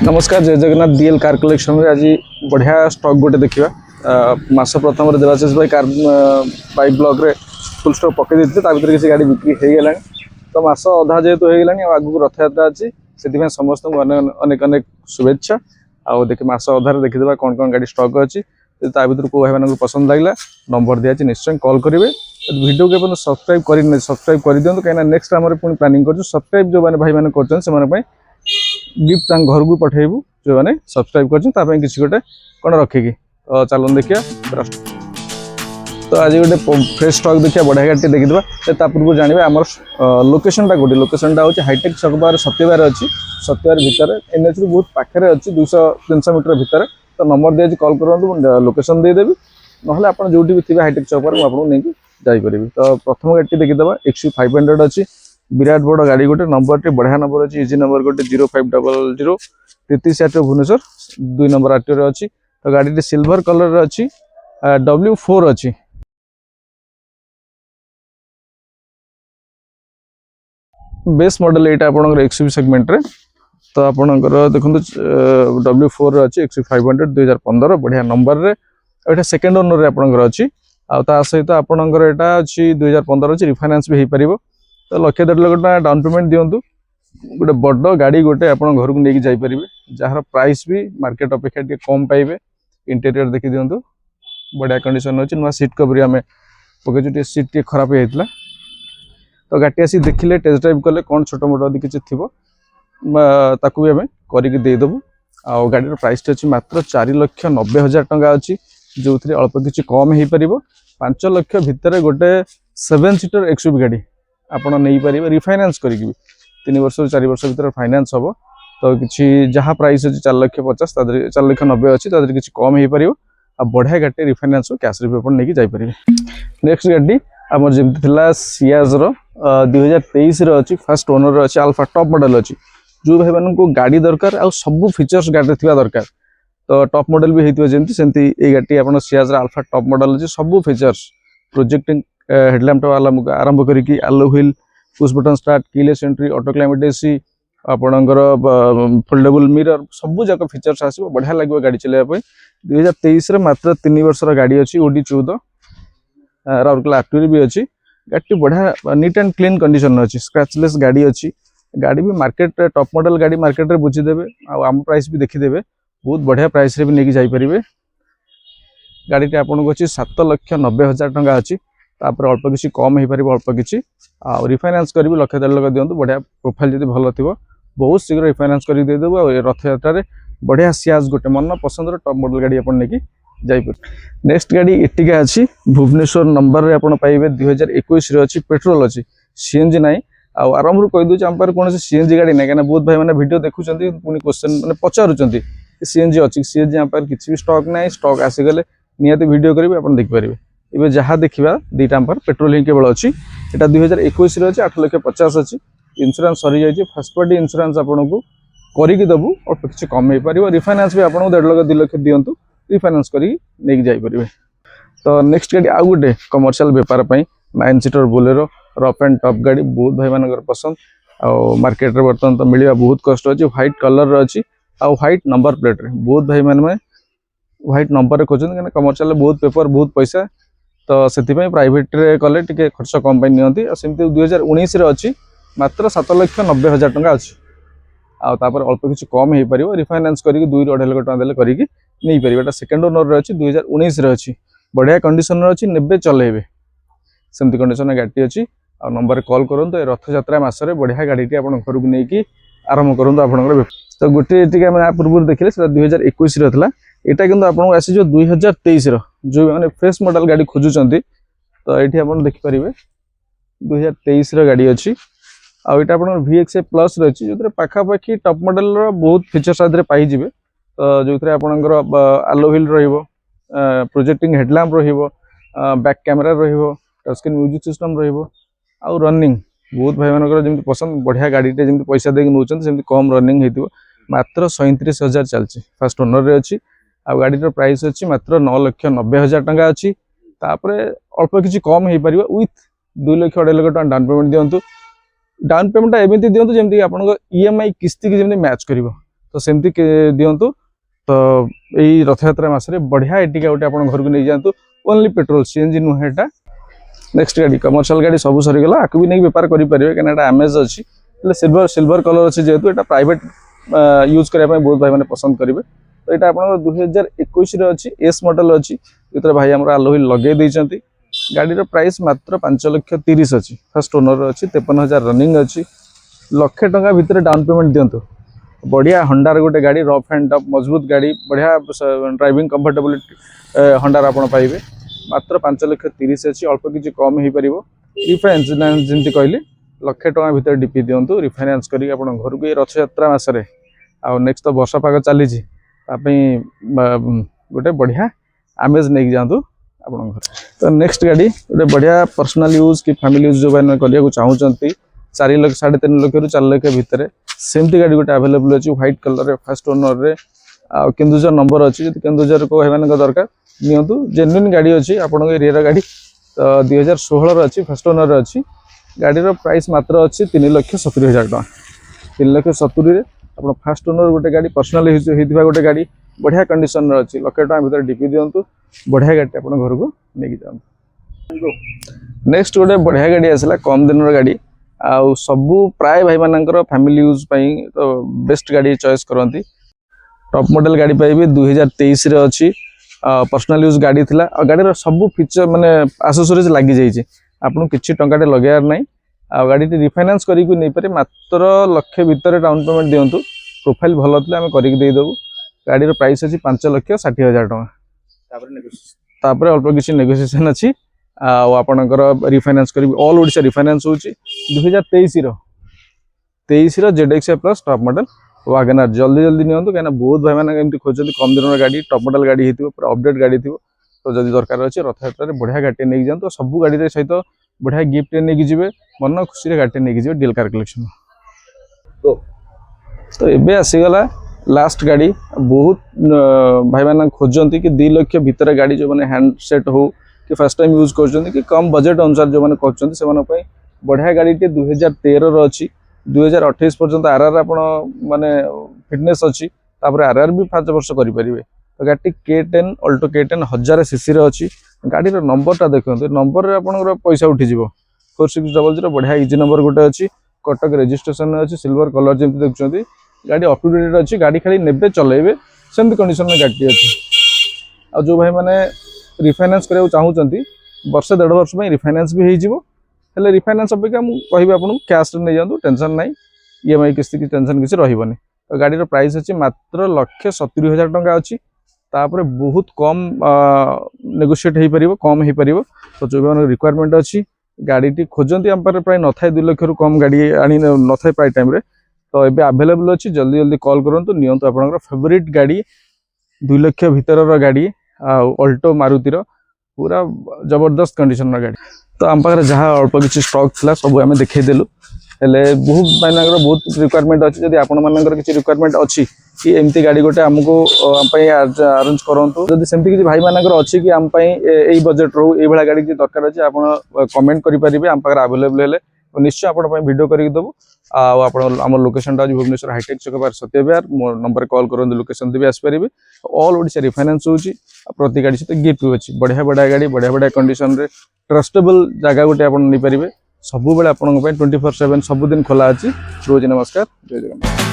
नमस्कार जय Jagannath DL car collection में आज बढ़िया स्टॉक गोटे देखा मास प्रथम देवाशीष भाई कार बाइक ब्लॉग रे फुल स्टॉक पकई देते भर किसी गाड़ी बिक्री हो गला तो मास अधा जेहेतु हो गला आगू रथयात्रा अच्छी से समस्त अनेक अनेक शुभेच्छा आउ देखे मास अधार देखीदे कौन कौन गाड़ी स्टॉक अच्छी भर को भाई पसंद लगे नंबर दिया निश्चय कॉल करेंगे वीडियो के सब्सक्राइब कर सब्सक्राइब कर दिखाँ कहीं नेक्स्ट आम पुणी प्लानिंग कर सब्सक्राइब जो भाई मैंने कर गिफ्ट घर को पठेबू जो मैंने सब्सक्राइब कर किसी गोटे कौन रखिकी तो चलो देखिए तो आज गोटे फ्रेश स्टॉक देखिए बढ़िया गाड़ी देखीदा पूर्व जानवे आम लोकेशनटा गोटे लोकेशनटा हूँ हाईटेक छक बार सत्यबार अच्छी सत्यबार भितर एनएच बहुत पाखे अच्छी 200-300 मीटर भितर तो नंबर दिए कॉल करूँ लोकेशन देदेवी ना आप जो भी थे हाईटेक छक पर मुझे जापर तो प्रथम गाड़ी देखीदा XU500 अच्छी विराट बड़ गाड़ी गोटे नंबर टी बढ़िया नंबर अच्छी इजी नंबर गोटे 0500 33 आरटीओ भुवनेश्वर 2 नंबर आरटीओ अच्छी तो गाड़ी सिल्वर कलर अच्छी W4 अच्छी बेस मॉडल यहाँ आपंकर XUV सेगमेंट रे तो आपंकर देखो W4 अच्छी XU500 2015 बढ़िया नंबर रे यहाँ सेकेंड ओनर आपंकर अच्छी आ सहित आपंकर यहाँ अच्छी 2015 अच्छी रिफाइनान्स भी हो पार तो 1.5 लाख टका डाउन पेमेंट दिंतु गोटे बड़ गाड़ी गोटे आप घर को लेकिन जापर जार प्राइस भी मार्केट अपेक्षा टे कम पाइबे इंटेरियर देखी दिंतु बढ़िया कंडीशन अच्छी नुआ सीट कवरी आम पकड़ सीट टे खराब होता तो गाड़ी आसी देखिले टेस्ट ड्राइव कले कौन छोट मोट यदि किसी थी ताकू भी आम करदेबू आ गाड़ी प्राइस अच्छी मात्र 4,90,000 टंका अच्छी जो थे अल्प किसी कम हो पार 5 लाख भितर गोटे 7 सीटर XUV गाड़ी आपड़ नहीं पारे रिफाइनान्स करी 3 वर्ष 4 वर्ष भर फाइनान्स हम तो किसी जहाँ प्राइस अच्छी 4,50,000 4,90,000 अच्छी किसी कम हो पार आ बढ़िया गाड़ी रिफाइनान्स कैश रिव्यू नहीं जापर नेक्स्ट गाड़ी आमर जमी थी सियाज 2023 अच्छी फास्ट ओनर अच्छी अल्फा टॉप मॉडल अच्छी जो भाई मान को गाड़ी दरकार आ सब फीचर्स गाड़ी थी दरकार तो टॉप मॉडल भी होती जमी ये गाड़ी आप सियाज अल्फा टॉप मॉडल अच्छी सब फीचर्स प्रोजेक्टिंग हेडलैम्प आरंभ करके alloy wheel push button start keyless entry auto climate AC आपणकर फोल्डेबल मिरर सब जाक फीचर्स आसो बढ़िया लगे गाड़ी चलाइबा 2023 मात्र 3 वर्षर गाड़ी अच्छी OD 14 राउरकेला आरटीओ भी अच्छी गाड़ी बढ़िया नीट एंड क्लीन कंडीशन अच्छी स्क्रैचलेस गाड़ी अच्छी गाड़ी भी मार्केट टॉप मॉडल गाड़ी मार्केट रे बुझीदेवे आम प्राइस भी देखीदेवे बहुत बढ़िया प्राइस रे भी नहीं जापर गाड़ी आपको अच्छी 7,90,000 टंका अच्छी तापर अल्प किसी कम हो पार अल्प किसी रिफाइनान्स करी 1.5 लाख दिंतु बढ़िया प्रोफाइल जब भल थी बहुत शीघ्र रिफाइनान्स कर देदेबू रथ यात्रा बढ़िया सियाज गोटे मन पसंद टॉप मॉडल गाड़ी आप नहीं जापर नेक्स्ट गाड़ी एटिका अच्छी भुवनेश्वर नंबर रे आप पाइबे 2021 अच्छी पेट्रोल अच्छी सीएनजी ना आरंभ कहीदे आम पार कौन सीएनजी गाड़ी ना कहीं बहुत भाई मैंने वीडियो देखुं पुणी क्वेश्चन मैंने पचारुंट सीएनजी अच्छी सीएनजी आम पार किसी भी स्टॉक ना स्टॉक आसीगले निहाती वीडियो करेंगे आप देखिपारे ए जहाँ देखा दुईटा आम पार पेट्रोल ही केवल अच्छी यहाँ 2021 अच्छी 8,50,000 अच्छी इंश्योरेंस सरी जाइए फर्स्ट पार्टी इंश्योरेंस आपको करके देवु अल्प किसी कम हो पार रिफाइनान्स भी आपको 1.5 लाख 2 लाख दिंतु रिफाइनान्स करके जापर तो नेक्स्ट गाड़ी आउ गोटे कमर्शियल बेपार 9 seater Bolero rough and tough गाड़ी बहुत भाई मान पसंद आ मार्केट रे बर्तमान तो मिलवा बहुत कष्ट अच्छी व्हाइट कलर अच्छी आ व्हाइट नंबर प्लेट रे बहुत भाई मैंने व्हाइट नंबर खोजते कमर्शियल बहुत पेपर बहुत पैसा तो से प्राइवेट रे कले टिके खर्च कम पाई नियंती सेमती 2019 रे अच्छी मात्र 7,90,000 टंका अच्छी आपर अल्प किसी कम हो पार रिफाइनान्स करके 2-2.5 लाख टका देले करके नहीं पारे सेकेंड ओनर अच्छी 2019 रे अच्छी बढ़िया कंडीशन अच्छी नेबे चलेबे सेमती कंडीशन गाड़ी अच्छी आ नंबर कॉल करूँ रथ यात्रा मसरे बढ़िया गाड़ी आप घर को लेकिन आरंभ करूँ आप तो गोटे मैंने पूर्व देखिए 2021 था यहाँ कि आपको आसी 2023 जो मैंने फ्रेश मॉडल गाड़ी खोजुंट तो ये आप देखिपारे 2023 गाड़ी अच्छी आउ यहाँ आप VXI प्लस रही जो पाखापाखि टॉप मॉडल बहुत फीचर्स आदि पाइबे तो जो आपंकर alloy wheel projecting headlamp back camera touch screen music system आउ रनिंग बहुत भाई मान पसंद बढ़िया गाड़ी जमी पैसा देके नौकरी कम रनिंग हो मात्र 37,000 चलती फास्ट ओनर रे अच्छी आ गाड़ी प्राइस अच्छी मात्र 9,90,000 टंका अच्छी तापर अल्प किसी कम हो पार विथ 2 लाख 2.5 लाख टका डाउन पेमेंट दिंतु डाउन पेमेंट एमती दिंतु जमी आप EMI किस्ती की जमी मैच कर तो सेमती दिंतु तो यही रथ यात्रा मसरे बढ़िया एटिका गोटे आप घर को नहीं जातु ओनली पेट्रोल सीएनजी नुहे एटा नेक्स्ट गाड़ी कमर्शियल गाड़ी सब सरीगला आपको भी नहीं बेपार करेंगे कहीं आमेज अच्छी सिल्वर सिल्वर कलर अच्छी जेहेतु यहाँ प्राइवेट यूज करने बहुत भाई मैंने पसंद करेंगे तो यहाँ आप 2021 अच्छी एस मॉडल अच्छी जो भाई आम आलोही लगे देती गाड़ी प्राइस मात्र 5,30,000 अच्छी फर्स्ट ओनर अच्छी 53,000 रनिंग अच्छी लक्षे टंका भितर डाउन पेमेंट दिंतु बढ़िया हंडार गोटे गाड़ी रफ एंड टफ मजबूत गाड़ी बढ़िया ड्राइविंग कंफर्टेबिलिटी हंडार आप पाइबे मात्र 5,30,000 अच्छी अल्प किसी कम हो पार रिफाइनान्स जमी कहली लक्षे टंका भितर डीपी दिंतु रिफाइनान्स कर घर को रथ यात्रा मसरे नेक्स्ट तो वर्षा पाग चली गोटे बढ़िया आमेज नहीं जातु आप तो नेक्स्ट गाड़ी गोटे बढ़िया पर्सनल यूज कि फैमिली यूज जो मैंने करने चाहूँगी 4 लाख 3.5 लाख रु 4 लाख भितर सेमती गाड़ी गोटे अवेलेबल अच्छी व्हाइट कलर फर्स्ट ओनर रे केन्दुझर नंबर अच्छी केन्दुझर को भाई दरकार नियंतु जेन्युइन गाड़ी अच्छी आपण एरिया गाड़ी तो 2016 अच्छी फर्स्ट ओनर अच्छी गाड़ी प्राइस मात्र अच्छी 3,70,000 टका 3,70,000 आप फर्स्ट ओनर गोटे गाड़ी पर्सनल होता गोटे गाड़ी बढ़िया कंडीशन अच्छी लक्षे टका भितर डीपी दिंतु बढ़िया गाड़ी आप घर को लेकिन जातु नेक्स्ट गोटे बढ़िया गाड़ी आसला कम दिन गाड़ी आउ सबू प्राय भाई मानकर फैमिली यूज तो बेस्ट गाड़ी चॉइस करती टॉप मॉडल गाड़ी पाइबे 2023 रे अच्छी पर्सनल यूज गाड़ी थिला गाड़ी सब फीचर माने एक्सेसरीज लगी जाइए आपन किछि टंकाटे लगायार नाही गाड़ी रिफाइनान्स करी को नहीं पारे मात्र लक्षे भितर डाउन पेमेंट दिंतु प्रोफाइल भल थिला आमे करी दे देबु गाड़ी प्राइस अछि 5,60,000 टका तापर अल्प किछि नेगोशिएशन अछि आपणकर रिफाइनान्स करी ऑल ओडिशा रिफाइनान्स होची 2023 रो ZX plus top model Wagner जल्दी जल्दी नियंतु कहीं बहुत भाई मैंने एमती खोजती कम दिन गाड़ी टॉप मॉडल गाड़ी हो पूरा अपडेट गाड़ी थी तो जब दरकार अच्छे रथ यात्रा बढ़िया गाड़ी नहीं जातु सब गाड़ी सहित बढ़िया गिफ्ट नहीं जी मन खुशी गाड़ी नहीं जी डील कार कलेक्शन तो एबे आसीगला लास्ट गाड़ी बहुत भाई मैंने खोजती कि 2 लाख भितर गाड़ी जो मैंने हैंडसेट हो कि फर्स्ट टाइम यूज कर कम बजेट अनुसार जो मैंने कर बढ़िया गाड़ी 2013 अच्छी 2028 पर्यंत आरआर आप माने फिटनेस अच्छी तापर आरआर भी 5 वर्ष करेंगे तो गाड़ी K10 अल्टो K10 1000 सीसी अच्छी गाड़ी नंबरटा देखते नंबर आप पैसा उठीज 4600 बढ़िया इजी नंबर गोटे अच्छी कटक रेजिस्ट्रेशन अच्छी सिल्वर कलर जमी देखते गाड़ी अप टू डेट अच्छी गाड़ी खाली ने चलेबे सेमती कंडीशन में गाड़ी अच्छी आ जो भाई मैंने रिफाइनान्स करने चाहूँगी वर्षे 1.5 वर्ष में रिफाइनान्स भी हो रिफाइनान्स अपेक्षा मुझे कह आपको कैश नहीं जातु टेंशन ना EMI किस्ती की टेंशन किसी रही तो गाड़ी प्राइस अच्छी मात्र 1,70,000 टका अच्छी तापर बहुत कम नेगोशिएट हो पार कम हो पार तो जो भी रिक्वायरमेंट अच्छी गाड़ी खोजती आम प्राय न था 2 लाख रु कम गाड़ी आनी न था प्राय टाइम तो ये अवेलेबल अच्छी जल्दी जल्दी कॉल करूँ नियंतु आप फेवरेट गाड़ी 2 लाख भितर गाड़ी अल्टो मारुतिर पूरा जबरदस्त कंडीशन गाड़ी तो आम पाखे जहाँ अल्प किसी स्टॉक था सब आम देखदेलु हेले बहुत मानकर बहुत रिक्वायरमेंट अच्छी जब आपण किसी रिक्वायरमेंट अच्छी कि एमती गाड़ी गोटे आमको अरेंज करूँ जब सेमती किसी भाई मानकर अच्छी कि आम यही बजेट रो ये गाड़ी किसी दरकार अच्छे आप कमेंट करेंगे आम पाखे अवेलेबल है निश्चय आपको वीडियो करके देवु आम लोकेशन टा भुवनेश्वर हाईटेक छक बार सत्य विहार मो नंबर कॉल करूँ लोकेशन भी आसपारे ऑल ओडिशा रिफाइनान्स होची प्रति गाड़ी सहित गिफ्ट भी अच्छी बढ़िया बढ़िया गाड़ी बढ़िया बढ़िया कंडीशन रे ट्रस्टेबल जगह गोटे आप नहीं पारे सब 24/7 सबुदिन खोला अच्छी रोज नमस्कार जय जगन्नाथ।